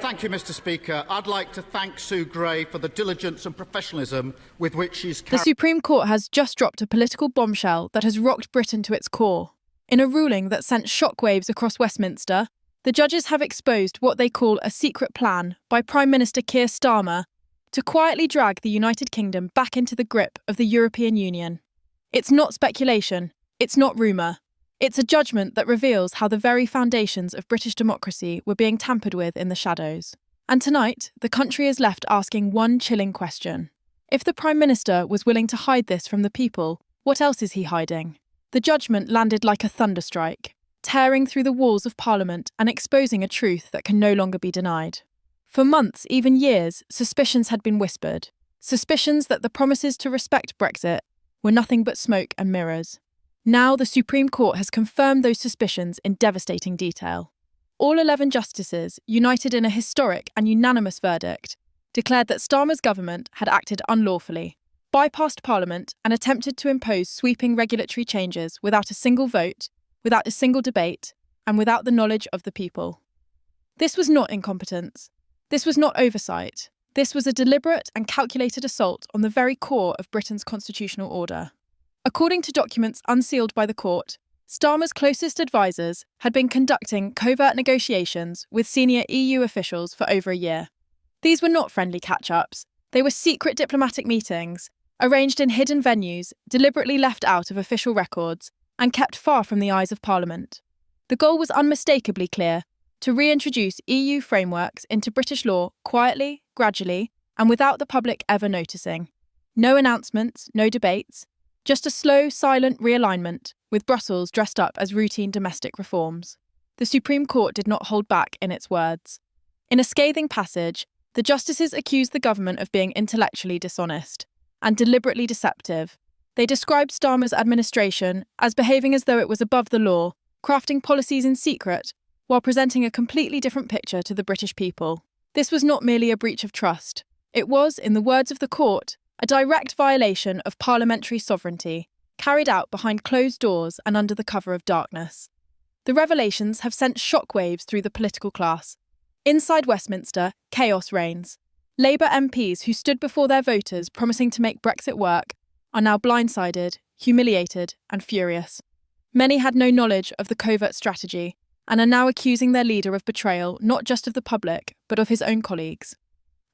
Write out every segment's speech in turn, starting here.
Thank you, Mr Speaker. I'd like to thank Sue Gray for the diligence and professionalism with which she's The Supreme Court has just dropped a political bombshell that has rocked Britain to its core. In a ruling that sent shockwaves across Westminster, the judges have exposed what they call a secret plan by Prime Minister Keir Starmer to quietly drag the United Kingdom back into the grip of the European Union. It's not speculation, it's not rumour. It's a judgment that reveals how the very foundations of British democracy were being tampered with in the shadows. And tonight, the country is left asking one chilling question. If the Prime Minister was willing to hide this from the people, what else is he hiding? The judgment landed like a thunderstrike, tearing through the walls of Parliament and exposing a truth that can no longer be denied. For months, even years, suspicions had been whispered. Suspicions that the promises to respect Brexit were nothing but smoke and mirrors. Now the Supreme Court has confirmed those suspicions in devastating detail. All 11 justices, united in a historic and unanimous verdict, declared that Starmer's government had acted unlawfully, bypassed Parliament and attempted to impose sweeping regulatory changes without a single vote, without a single debate, and without the knowledge of the people. This was not incompetence. This was not oversight. This was a deliberate and calculated assault on the very core of Britain's constitutional order. According to documents unsealed by the court, Starmer's closest advisers had been conducting covert negotiations with senior EU officials for over a year. These were not friendly catch-ups. They were secret diplomatic meetings, arranged in hidden venues, deliberately left out of official records, and kept far from the eyes of Parliament. The goal was unmistakably clear: to reintroduce EU frameworks into British law quietly, gradually, and without the public ever noticing. No announcements, no debates. Just a slow, silent realignment, with Brussels dressed up as routine domestic reforms. The Supreme Court did not hold back in its words. In a scathing passage, the justices accused the government of being intellectually dishonest and deliberately deceptive. They described Starmer's administration as behaving as though it was above the law, crafting policies in secret, while presenting a completely different picture to the British people. This was not merely a breach of trust. It was, in the words of the court, a direct violation of parliamentary sovereignty, carried out behind closed doors and under the cover of darkness. The revelations have sent shockwaves through the political class. Inside Westminster, chaos reigns. Labour MPs who stood before their voters promising to make Brexit work are now blindsided, humiliated, and furious. Many had no knowledge of the covert strategy and are now accusing their leader of betrayal not just of the public, but of his own colleagues.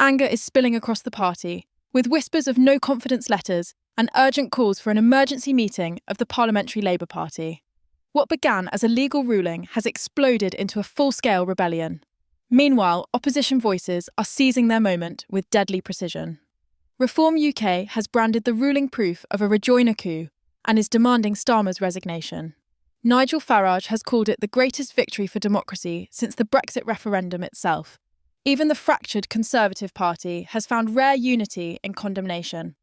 Anger is spilling across the party, with whispers of no-confidence letters and urgent calls for an emergency meeting of the Parliamentary Labour Party. What began as a legal ruling has exploded into a full-scale rebellion. Meanwhile, opposition voices are seizing their moment with deadly precision. Reform UK has branded the ruling proof of a rejoinder coup and is demanding Starmer's resignation. Nigel Farage has called it the greatest victory for democracy since the Brexit referendum itself. Even the fractured Conservative Party has found rare unity in condemnation.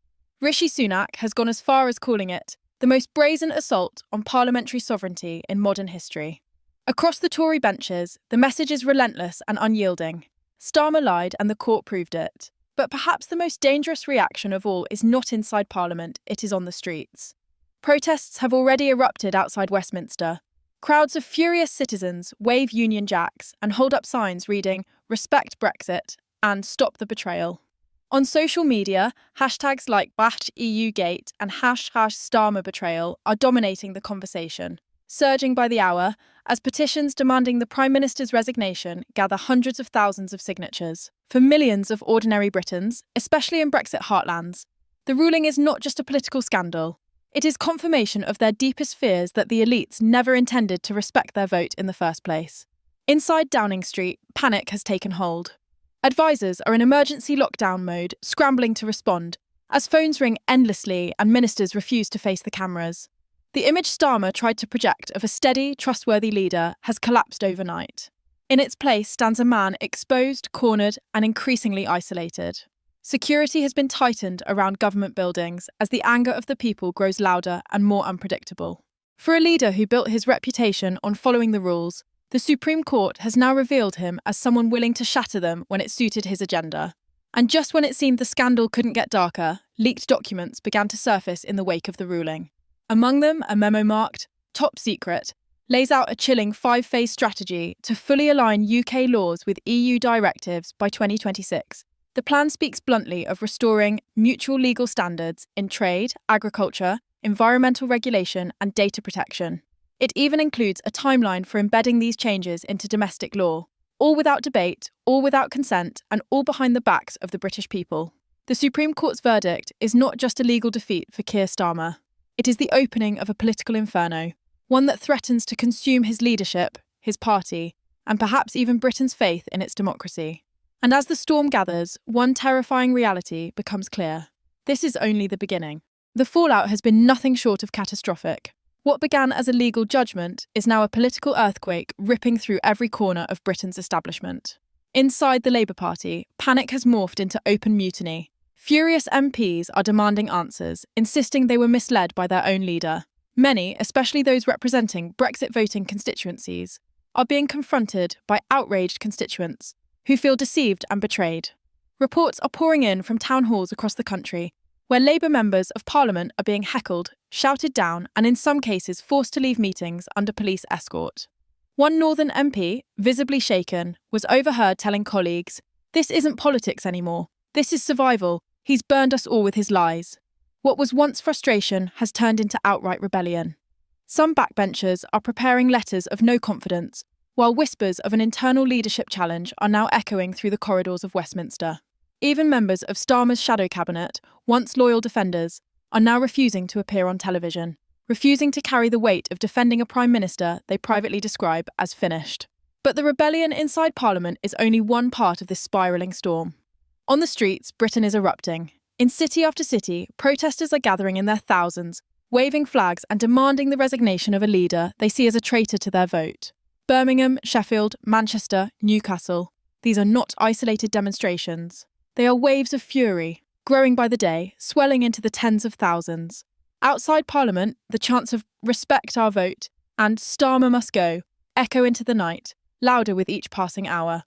Rishi Sunak has gone as far as calling it the most brazen assault on parliamentary sovereignty in modern history. Across the Tory benches, the message is relentless and unyielding. Starmer lied and the court proved it. But perhaps the most dangerous reaction of all is not inside Parliament, it is on the streets. Protests have already erupted outside Westminster. Crowds of furious citizens wave Union Jacks and hold up signs reading "Respect Brexit" and "Stop the Betrayal." On social media, hashtags like #BashEUGate and #Starmer Betrayal are dominating the conversation, surging by the hour as petitions demanding the Prime Minister's resignation gather hundreds of thousands of signatures. For millions of ordinary Britons, especially in Brexit heartlands, the ruling is not just a political scandal. It is confirmation of their deepest fears that the elites never intended to respect their vote in the first place. Inside Downing Street, panic has taken hold. Advisers are in emergency lockdown mode, scrambling to respond, as phones ring endlessly and ministers refuse to face the cameras. The image Starmer tried to project of a steady, trustworthy leader has collapsed overnight. In its place stands a man exposed, cornered, and increasingly isolated. Security has been tightened around government buildings as the anger of the people grows louder and more unpredictable. For a leader who built his reputation on following the rules, the Supreme Court has now revealed him as someone willing to shatter them when it suited his agenda. And just when it seemed the scandal couldn't get darker, leaked documents began to surface in the wake of the ruling. Among them, a memo marked "Top Secret," lays out a chilling 5-phase strategy to fully align UK laws with EU directives by 2026. The plan speaks bluntly of restoring mutual legal standards in trade, agriculture, environmental regulation, and data protection. It even includes a timeline for embedding these changes into domestic law, all without debate, all without consent, and all behind the backs of the British people. The Supreme Court's verdict is not just a legal defeat for Keir Starmer. It is the opening of a political inferno, one that threatens to consume his leadership, his party, and perhaps even Britain's faith in its democracy. And as the storm gathers, one terrifying reality becomes clear. This is only the beginning. The fallout has been nothing short of catastrophic. What began as a legal judgment is now a political earthquake ripping through every corner of Britain's establishment. Inside the Labour Party, panic has morphed into open mutiny. Furious MPs are demanding answers, insisting they were misled by their own leader. Many, especially those representing Brexit voting constituencies, are being confronted by outraged constituents who feel deceived and betrayed. Reports are pouring in from town halls across the country, where Labour members of Parliament are being heckled, shouted down, and in some cases forced to leave meetings under police escort. One Northern MP, visibly shaken, was overheard telling colleagues, "This isn't politics anymore. This is survival. He's burned us all with his lies." What was once frustration has turned into outright rebellion. Some backbenchers are preparing letters of no confidence, while whispers of an internal leadership challenge are now echoing through the corridors of Westminster. Even members of Starmer's shadow cabinet, once loyal defenders, are now refusing to appear on television, refusing to carry the weight of defending a Prime Minister they privately describe as finished. But the rebellion inside Parliament is only one part of this spiralling storm. On the streets, Britain is erupting. In city after city, protesters are gathering in their thousands, waving flags and demanding the resignation of a leader they see as a traitor to their vote. Birmingham, Sheffield, Manchester, Newcastle. These are not isolated demonstrations. They are waves of fury, growing by the day, swelling into the tens of thousands. Outside Parliament, the chants of "respect our vote" and "Starmer must go" echo into the night, louder with each passing hour.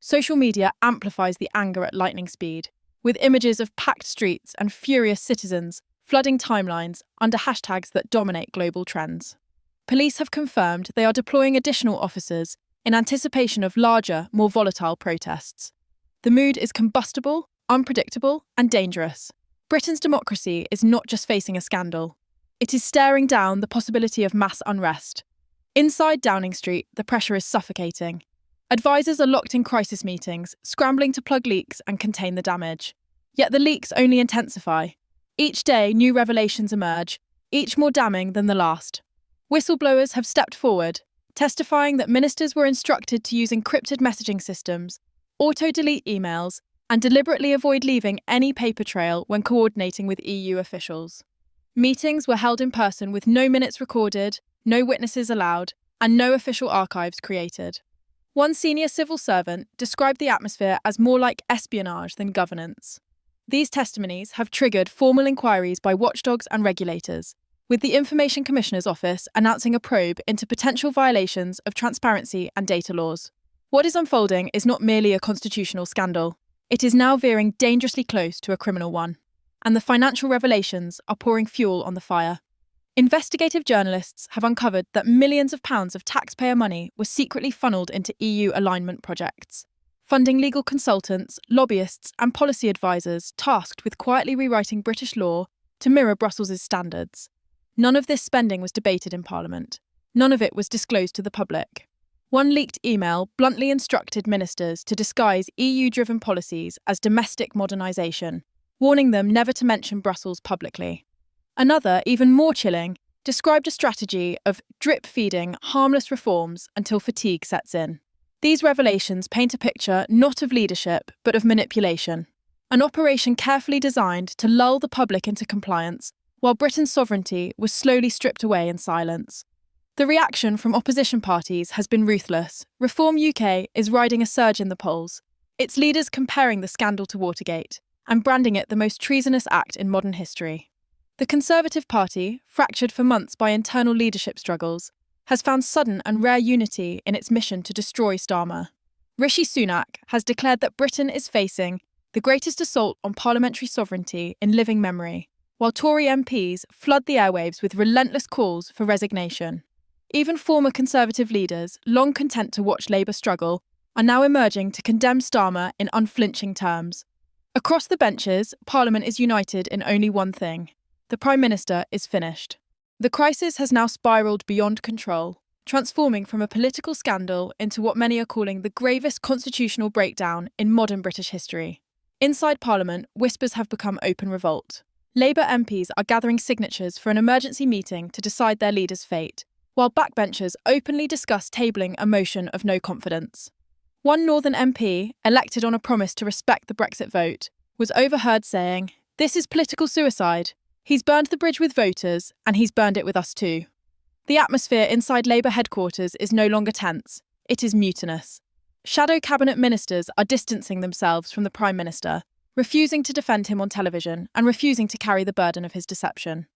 Social media amplifies the anger at lightning speed, with images of packed streets and furious citizens flooding timelines under hashtags that dominate global trends. Police have confirmed they are deploying additional officers in anticipation of larger, more volatile protests. The mood is combustible, unpredictable, and dangerous. Britain's democracy is not just facing a scandal. It is staring down the possibility of mass unrest. Inside Downing Street, the pressure is suffocating. Advisors are locked in crisis meetings, scrambling to plug leaks and contain the damage. Yet the leaks only intensify. Each day, new revelations emerge, each more damning than the last. Whistleblowers have stepped forward, testifying that ministers were instructed to use encrypted messaging systems, auto-delete emails, and deliberately avoid leaving any paper trail when coordinating with EU officials. Meetings were held in person with no minutes recorded, no witnesses allowed, and no official archives created. One senior civil servant described the atmosphere as more like espionage than governance. These testimonies have triggered formal inquiries by watchdogs and regulators, with the Information Commissioner's Office announcing a probe into potential violations of transparency and data laws. What is unfolding is not merely a constitutional scandal. It is now veering dangerously close to a criminal one. And the financial revelations are pouring fuel on the fire. Investigative journalists have uncovered that millions of pounds of taxpayer money were secretly funneled into EU alignment projects, funding legal consultants, lobbyists, and policy advisors tasked with quietly rewriting British law to mirror Brussels' standards. None of this spending was debated in Parliament. None of it was disclosed to the public. One leaked email bluntly instructed ministers to disguise EU-driven policies as domestic modernisation, warning them never to mention Brussels publicly. Another, even more chilling, described a strategy of drip-feeding harmless reforms until fatigue sets in. These revelations paint a picture not of leadership, but of manipulation. An operation carefully designed to lull the public into compliance, while Britain's sovereignty was slowly stripped away in silence. The reaction from opposition parties has been ruthless. Reform UK is riding a surge in the polls, its leaders comparing the scandal to Watergate and branding it the most treasonous act in modern history. The Conservative Party, fractured for months by internal leadership struggles, has found sudden and rare unity in its mission to destroy Starmer. Rishi Sunak has declared that Britain is facing the greatest assault on parliamentary sovereignty in living memory, while Tory MPs flood the airwaves with relentless calls for resignation. Even former Conservative leaders, long content to watch Labour struggle, are now emerging to condemn Starmer in unflinching terms. Across the benches, Parliament is united in only one thing: the Prime Minister is finished. The crisis has now spiralled beyond control, transforming from a political scandal into what many are calling the gravest constitutional breakdown in modern British history. Inside Parliament, whispers have become open revolt. Labour MPs are gathering signatures for an emergency meeting to decide their leader's fate, while backbenchers openly discuss tabling a motion of no confidence. One Northern MP, elected on a promise to respect the Brexit vote, was overheard saying, "This is political suicide. He's burned the bridge with voters, and he's burned it with us too." The atmosphere inside Labour headquarters is no longer tense, it is mutinous. Shadow cabinet ministers are distancing themselves from the Prime Minister, refusing to defend him on television and refusing to carry the burden of his deception.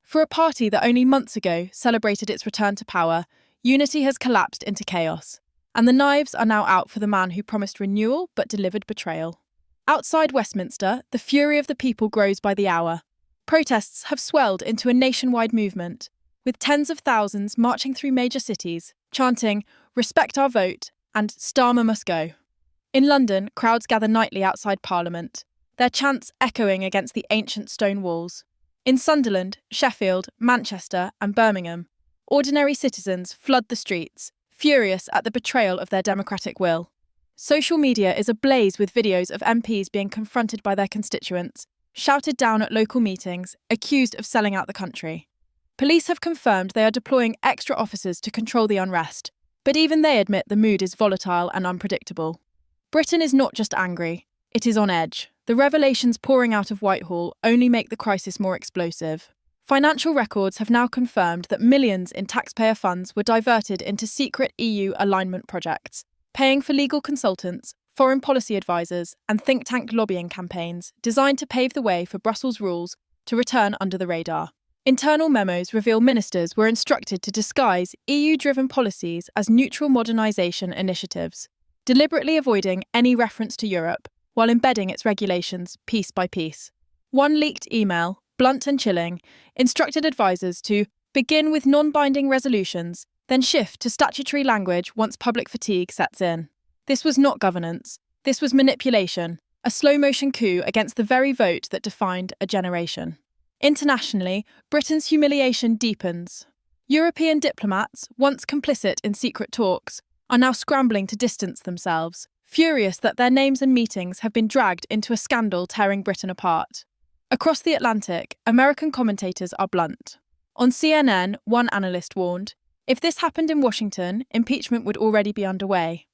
For a party that only months ago celebrated its return to power, unity has collapsed into chaos, and the knives are now out for the man who promised renewal but delivered betrayal. Outside Westminster, the fury of the people grows by the hour. Protests have swelled into a nationwide movement, with tens of thousands marching through major cities, chanting, "Respect our vote" and "Starmer must go." In London, crowds gather nightly outside Parliament, their chants echoing against the ancient stone walls. In Sunderland, Sheffield, Manchester, and Birmingham, ordinary citizens flood the streets, furious at the betrayal of their democratic will. Social media is ablaze with videos of MPs being confronted by their constituents, shouted down at local meetings, accused of selling out the country. Police have confirmed they are deploying extra officers to control the unrest, but even they admit the mood is volatile and unpredictable. Britain is not just angry, it is on edge. The revelations pouring out of Whitehall only make the crisis more explosive. Financial records have now confirmed that millions in taxpayer funds were diverted into secret EU alignment projects, paying for legal consultants, foreign policy advisors, and think tank lobbying campaigns designed to pave the way for Brussels rules to return under the radar. Internal memos reveal ministers were instructed to disguise EU-driven policies as neutral modernisation initiatives, deliberately avoiding any reference to Europe while embedding its regulations piece by piece. One leaked email, blunt and chilling, instructed advisors to begin with non-binding resolutions, then shift to statutory language once public fatigue sets in. This was not governance. This was manipulation, a slow-motion coup against the very vote that defined a generation. Internationally, Britain's humiliation deepens. European diplomats, once complicit in secret talks, are now scrambling to distance themselves, furious that their names and meetings have been dragged into a scandal tearing Britain apart. Across the Atlantic, American commentators are blunt. On CNN, one analyst warned, if this happened in Washington, impeachment would already be underway.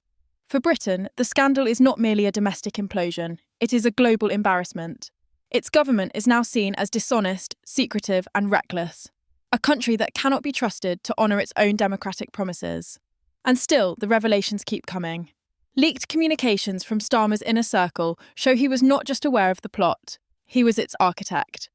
For Britain, the scandal is not merely a domestic implosion, it is a global embarrassment. Its government is now seen as dishonest, secretive, and reckless. A country that cannot be trusted to honour its own democratic promises. And still, the revelations keep coming. Leaked communications from Starmer's inner circle show he was not just aware of the plot, he was its architect.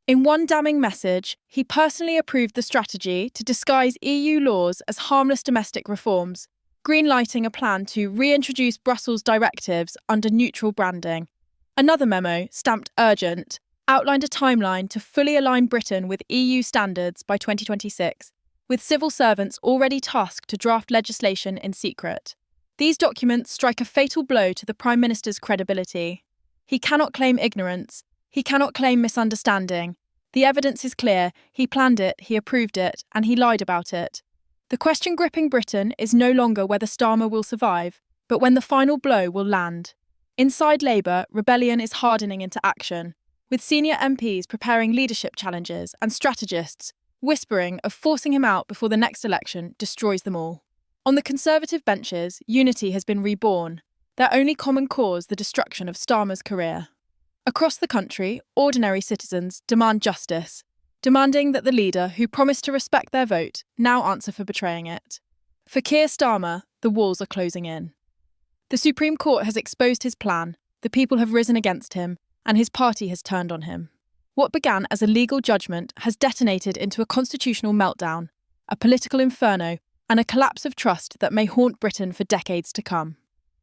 In one damning message, he personally approved the strategy to disguise EU laws as harmless domestic reforms, greenlighting a plan to reintroduce Brussels directives under neutral branding. Another memo, stamped urgent, outlined a timeline to fully align Britain with EU standards by 2026, with civil servants already tasked to draft legislation in secret. These documents strike a fatal blow to the Prime Minister's credibility. He cannot claim ignorance. He cannot claim misunderstanding. The evidence is clear. He planned it, he approved it, and he lied about it. The question gripping Britain is no longer whether Starmer will survive, but when the final blow will land. Inside Labour, rebellion is hardening into action, with senior MPs preparing leadership challenges and strategists whispering of forcing him out before the next election destroys them all. On the Conservative benches, unity has been reborn, their only common cause the destruction of Starmer's career. Across the country, ordinary citizens demand justice, demanding that the leader who promised to respect their vote now answer for betraying it. For Keir Starmer, the walls are closing in. The Supreme Court has exposed his plan, the people have risen against him, and his party has turned on him. What began as a legal judgment has detonated into a constitutional meltdown, a political inferno, and a collapse of trust that may haunt Britain for decades to come.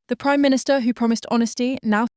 The Prime Minister who promised honesty now